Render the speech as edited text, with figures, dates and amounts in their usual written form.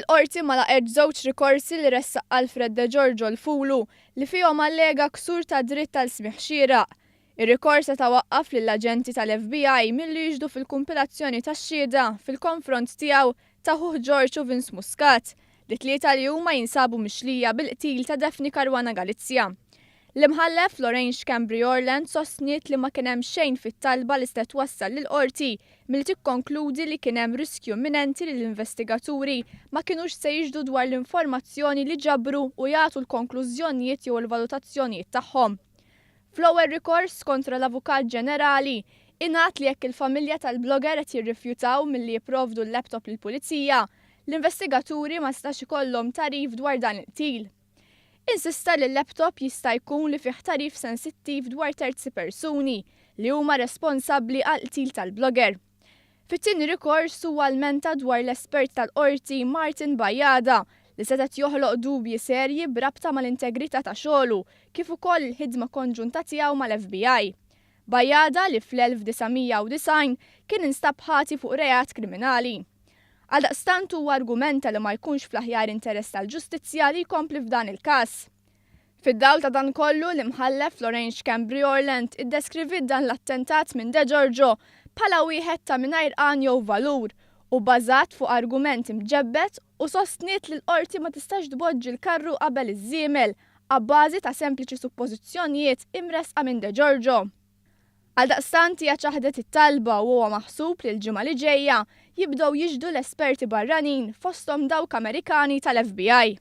Il-qorti ma laqgħet żewġ rikorsi li ressaq Alfred De Giorgio l-Fulu li fihom allega ksur ta' dritt tal-smigħ xieraq. Ir-rikors se tawaqqaf lill-aġenti tal-FBI milli jiġdu fil-kumpilazzjoni tax-xhieda fil-konfront tiegħu ta' Hu George u Vince Muscat li tlieta li huma jinsabu mixlija bil-qtil ta' Daphne Caruana Galizia. L-imħallef Lorraine Schambri Orland sostniet li ma kien hemm xejn fit-talba li se twassal lill-qorti milli tikkonkludi li kien hemm riskju imminenti li l-investigaturi ma kinux se jiġdu dwar l-informazzjoni li ġabru u jagħtu l-konklużjonijiet jew il-valutazzjonijiet tagħhom. Fl-ewwel rikors kontra l-Avukat Ġenerali ingħad li jekk il-familja tal-blogger qed jirrifjutaw milli jipprovdu l-laptop lill-pulizija, l-investigaturi ma stax ikollhom tarif dwar dan il-qtil. Insista li l-laptop jista' jkun li fih tarif sensittiv dwar terzi persuni li huma responsabbli għal qtil tal-blogger. Fit-tieni rikors huwa lmenta dwar l-espert tal-qorti Martin Bajada li setet joħloq dubji serji b'rabta mal-integrità ta' xogħlu kif ukoll il-ħidma konġunta tiegħu mal-FBI. Bajada li fl-1990 kien instab ħati fuq reat kriminali. Għaldaqstant huwa argumenta li ma jkunx fl-aħjar interess tal-ġustizzja li jkompli f'dan il-każ. Fid-dawl ta' dan kollu l-imħallef Lorraine Schambri Orland iddeskrivit dan l-attentat minn De Giorgio bħala wieħed ta' mingħajr għan jew valur u bażat fuq argument imġebbed u sostniet li l-qorti ma tistax tboġġi l-karru qabel iż-żiemel abbażi ta' sempliċi suppożizzjonijiet imresqa minn De Giorgio. Għaldaqstant hija ċaħdet it-talba u huwa maħsub li l-ġimgħa li ġejja jibdew jiġdu l-esperti barranin fosthom dawk Amerikani tal-FBI.